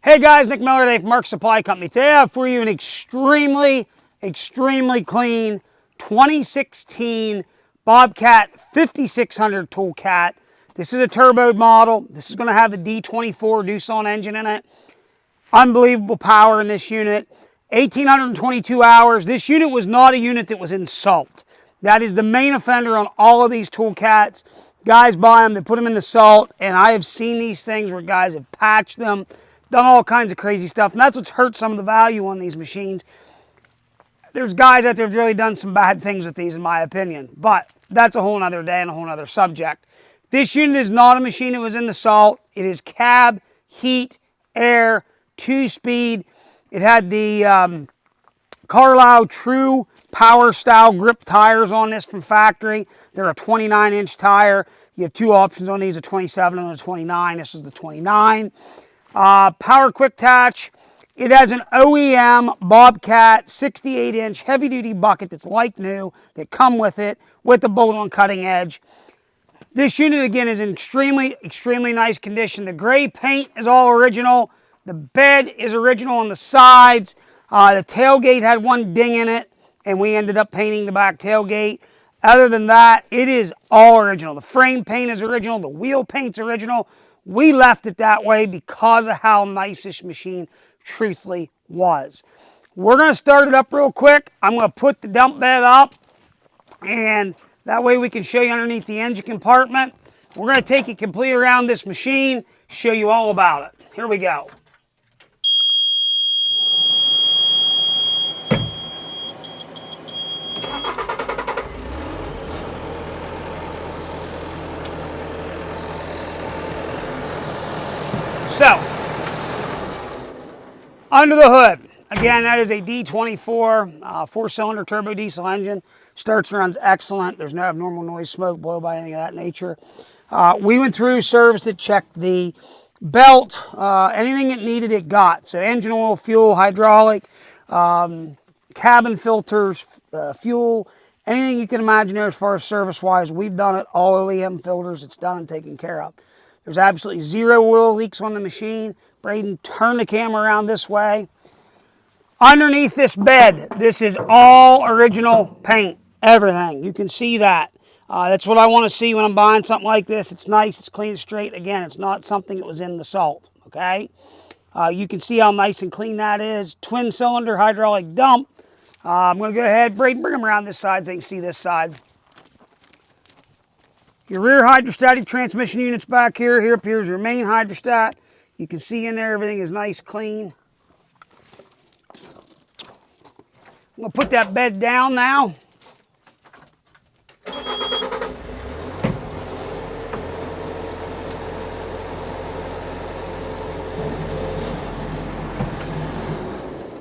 Hey guys, Nick Miller today from Mark Supply Company. Today I have for you an extremely clean 2016 Bobcat 5600 Toolcat. This is a turboed model. This is going to have the D24 Doosan engine in it. Unbelievable power in this unit. 1,822 hours. This unit was not a unit that was in salt. That is the main offender on all of these Toolcats. Guys buy them, they put them in the salt, and I have seen these things where guys have patched them, done all kinds of crazy stuff, and that's what's hurt some of the value on these machines. There's guys out there who've really done some bad things with these, in my opinion, but that's a whole nother day and a whole nother subject. This unit is not a machine that was in the salt. It is cab, heat, air, 2-speed. It had the Carlisle True Power Style grip tires on this from factory. They're a 29-inch tire. You have two options on these, a 27 and a 29. This is the 29. Power quick attach. It has an OEM Bobcat 68-inch heavy-duty bucket that's like new, that come with it, with the bolt-on cutting edge. This unit, again, is in extremely nice condition. The gray paint is all original. The bed is original on the sides. The tailgate had one ding in it, and we ended up painting the back tailgate. Other than that, it is all original. The frame paint is original. The wheel paint's original. We left it that way because of how nice this machine truthfully was. We're going to start it up real quick. I'm going to put the dump bed up, and that way we can show you underneath the engine compartment. We're going to take you completely around this machine, show you all about it. Here we go. So, under the hood, again, that is a D24 four-cylinder turbo diesel engine. Starts and runs excellent. There's no abnormal noise, smoke, blow by, anything of that nature. We went through, serviced it, checked the belt, anything it needed it got. So engine oil, fuel, hydraulic, cabin filters, fuel, anything you can imagine there as far as service-wise. We've done it, all OEM filters. It's done and taken care of. There's absolutely zero oil leaks on the machine. Braden, turn the camera around this way. Underneath this bed, this is all original paint, everything. You can see that. That's what I want to see when I'm buying something like this. It's nice, it's clean, straight. Again, it's not something that was in the salt, okay? You can see how nice and clean that is. Twin cylinder hydraulic dump. I'm going to go ahead, Braden, bring them around this side so you can see this side. Your rear hydrostatic transmission unit's back here. Here appears your main hydrostat. You can see in there everything is nice, clean. I'm going to put that bed down now.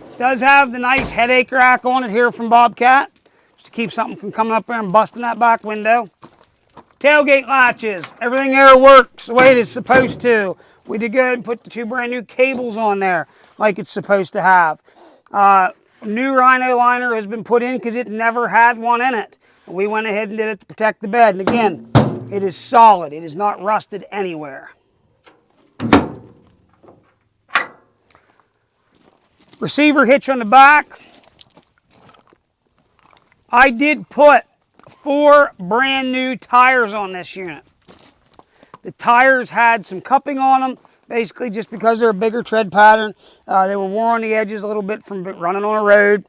It does have the nice headache rack on it here from Bobcat, just to keep something from coming up there and busting that back window. Tailgate latches, everything there works the way it is supposed to. We did go ahead and put the two brand new cables on there like it's supposed to have. New Rhino liner has been put in because it never had one in it. We went ahead and did it to protect the bed. And again, it is solid. It is not rusted anywhere. Receiver hitch on the back. I did put 4 brand new tires on this unit. The tires had some cupping on them, basically just because they're a bigger tread pattern. They were worn on the edges a little bit from running on a road.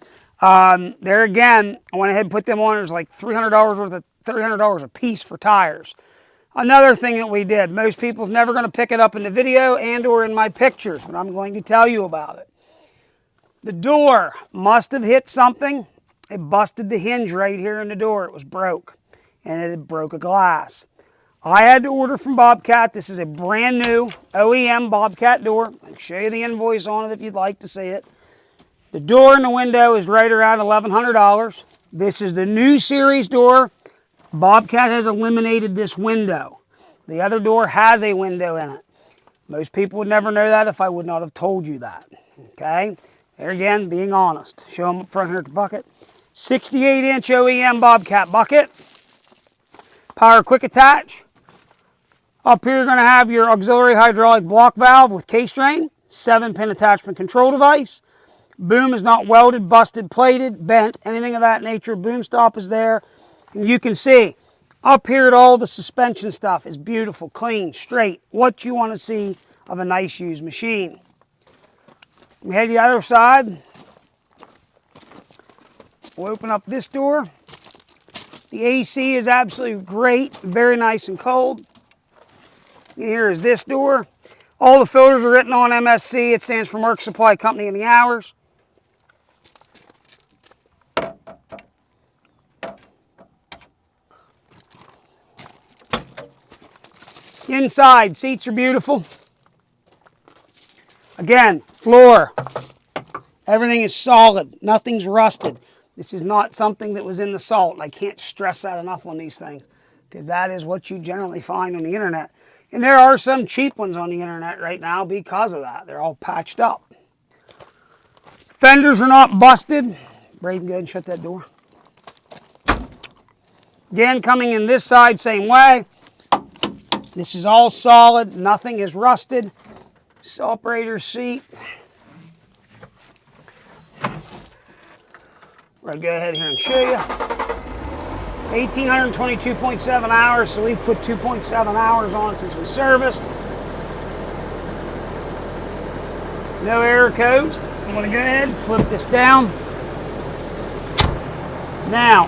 There again, I went ahead and put them on. There's like $300 worth of $300 a piece for tires. Another thing that we did, most people's never going to pick it up in the video and or in my pictures, but I'm going to tell you about it. The door must have hit something. It busted the hinge right here in the door. It was broke, and it broke a glass. I had to order from Bobcat. This is a brand new OEM Bobcat door. I'll show you the invoice on it if you'd like to see it. The door and the window is right around $1,100. This is the new series door. Bobcat has eliminated this window. The other door has a window in it. Most people would never know that if I would not have told you that. Okay? There again, being honest. Show them up front here at the bucket. 68-inch OEM Bobcat bucket. Power quick attach. Up here you're going to have your auxiliary hydraulic block valve with case drain. 7-pin attachment control device. Boom is not welded, busted, plated, bent, anything of that nature. Boom stop is there. And you can see up here at all the suspension stuff is beautiful, clean, straight. What you want to see of a nice used machine. We head to the other side. We'll open up this door. The AC is absolutely great, very nice and cold. And here is this door. All the filters are written on MSC. It stands for Mark Supply Company in the hours. Inside, seats are beautiful. Again, floor. Everything is solid. Nothing's rusted. This is not something that was in the salt. I can't stress that enough on these things because that is what you generally find on the internet. And there are some cheap ones on the internet right now because of that. They're all patched up. Fenders are not busted. Braden, go ahead and shut that door. Again, coming in this side, same way. This is all solid. Nothing is rusted. This operator's seat. We're going to go ahead here and show you. 1,822.7 hours, so we've put 2.7 hours on since we serviced. No error codes. I'm going to go ahead and flip this down. Now,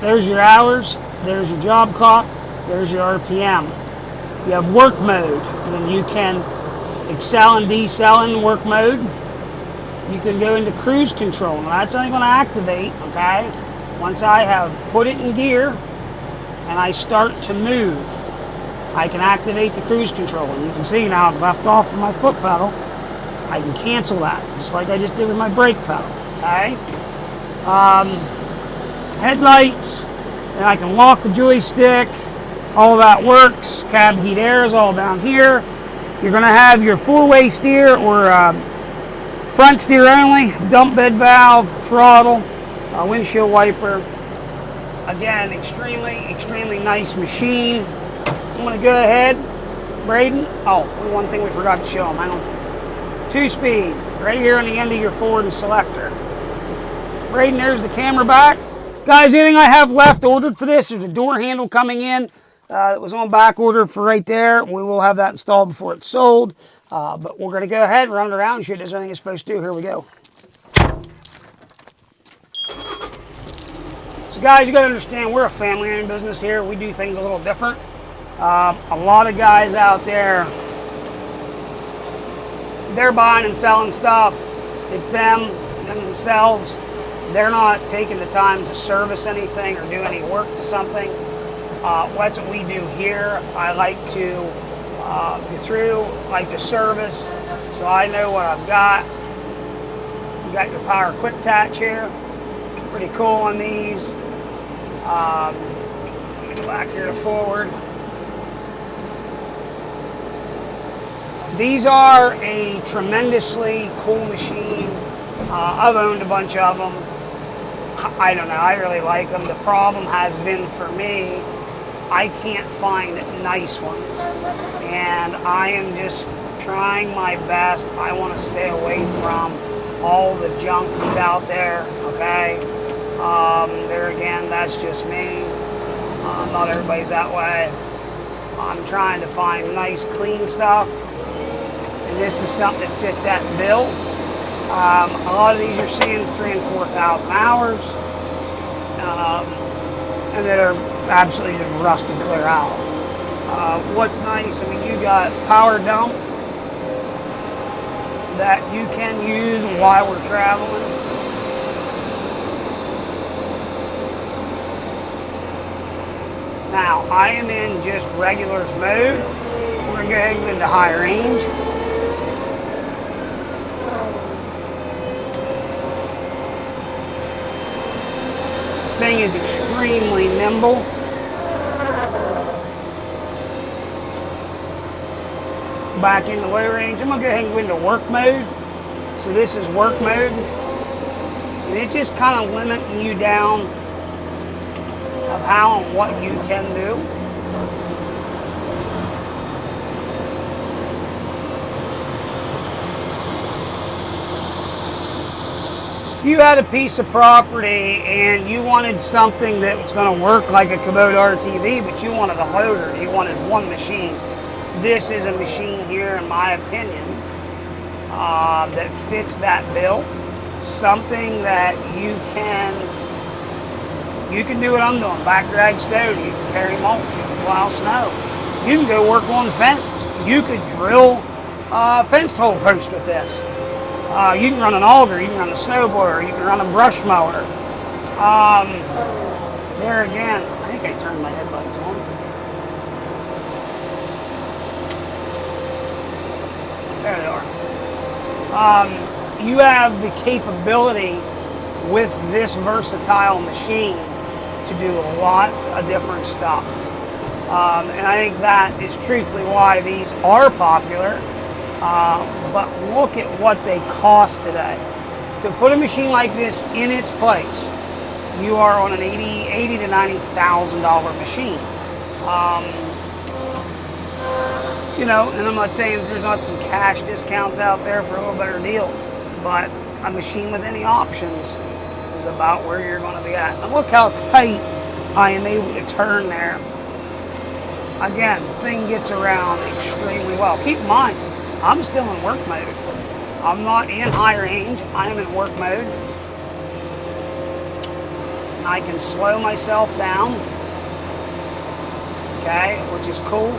there's your hours, there's your job clock, there's your RPM. You have work mode, and then you can excel and decel in work mode. You can go into cruise control. Now that's only going to activate, okay, once I have put it in gear and I start to move. I can activate the cruise control. And you can see now I've left off of my foot pedal. I can cancel that, just like I just did with my brake pedal, okay? Headlights, and I can lock the joystick. All of that works. Cab heat air is all down here. You're going to have your four-way steer or front steer only, dump bed valve, throttle, windshield wiper. Again, extremely nice machine. I'm going to go ahead, Braden. Oh, one thing we forgot to show them. Hang on. 2-speed, right here on the end of your forward and selector. Braden, there's the camera back. Guys, anything I have left ordered for this, there's a door handle coming in. It was on back order for right there. We will have that installed before it's sold. But we're going to go ahead, run it around, and show it does everything it's supposed to do. Here we go. So guys, you got to understand, we're a family-owned business here. We do things a little different. A lot of guys out there, they're buying and selling stuff. It's them themselves. They're not taking the time to service anything or do any work to something. That's what we do here. I like to go through, like to service, so I know what I've got. You got your power quick attach here. Pretty cool on these. Let me go back here to forward. These are a tremendously cool machine. I've owned a bunch of them. I don't know, I really like them. The problem has been for me, I can't find nice ones. And I am just trying my best. I want to stay away from all the junk that's out there, okay? There again, that's just me. Not everybody's that way. I'm trying to find nice, clean stuff. And this is something that fit that bill. A lot of these you're seeing is 3,000 and 4,000 hours. And that are absolutely just rusted clear out. What's nice, I mean, you got power dump that you can use while we're traveling. Now, I am in just regulars mode. We're going to go ahead and go into high range. The thing is extremely nimble. Back into low range. I'm going to go ahead and go into work mode. So this is work mode. And it's just kind of limiting you down of how and what you can do. you had a piece of property and you wanted something that was going to work like a Kubota RTV, but you wanted a loader, you wanted one machine, this is a machine here, in my opinion, that fits that bill. Something that you can do what I'm doing, back drag stone, you can carry mulch, you can plow snow, you can go work on fence, you could drill fence hole post with this. You can run an auger, you can run a snowblower, you can run a brush mower. There again, I think I turned my headlights on. There they are. You have the capability with this versatile machine to do lots of different stuff. And I think that is truthfully why these are popular. But look at what they cost today. To put a machine like this in its place, you are on an $80,000 to $90,000 machine. You know, and I'm not saying there's not some cash discounts out there for a little better deal, but a machine with any options is about where you're going to be at. And look how tight I am able to turn there. Again, the thing gets around extremely well. Keep in mind, I'm still in work mode. I'm not in high range, I am in work mode. And I can slow myself down, okay, which is cool.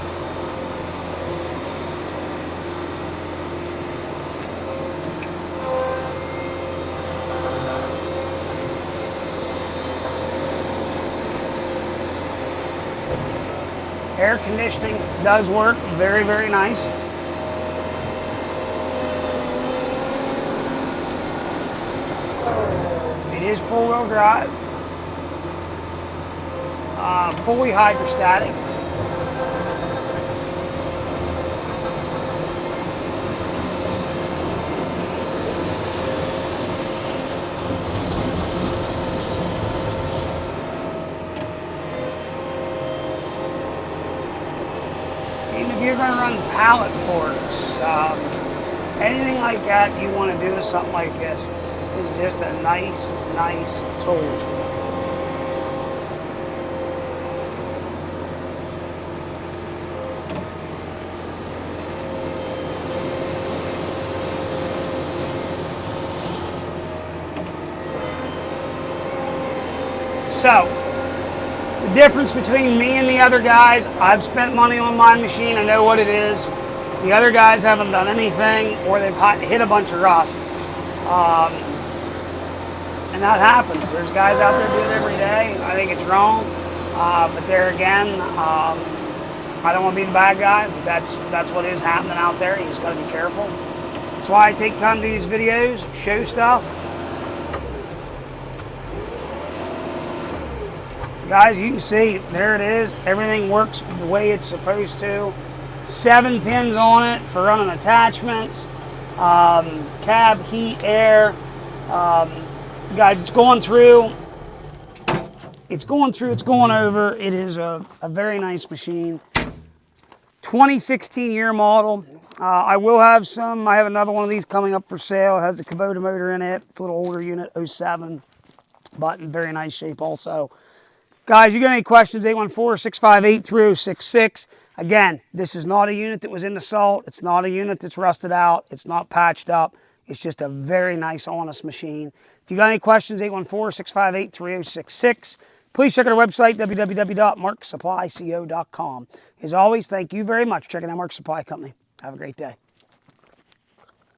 Air conditioning does work very, very nice. It is four-wheel drive, fully hydrostatic. Even if you're going to run pallet forks, anything like that you want to do with something like this, is just a nice tool. So, the difference between me and the other guys, I've spent money on my machine, I know what it is. The other guys haven't done anything, or they've hit a bunch of rust. And that happens. There's guys out there do it every day. I think it's wrong. But there again, I don't want to be the bad guy, but that's what is happening out there. You just got to be careful. That's why I take time to do these videos, show stuff. Guys, you can see, there it is. Everything works the way it's supposed to. 7 pins on it for running attachments. Cab, heat, air. Guys, it's going through, it's going over. It is a very nice machine. 2016 year model. I will have some, I have another one of these coming up for sale. It has a Kubota motor in it. It's a little older unit, 07, but in very nice shape also. Guys, you got any questions, 814-658-3066. Again, this is not a unit that was in the salt. It's not a unit that's rusted out. It's not patched up. It's just a very nice, honest machine. If you got any questions, 814-658-3066. Please check out our website, www.marksupplyco.com. As always, thank you very much for checking out Mark Supply Company. Have a great day.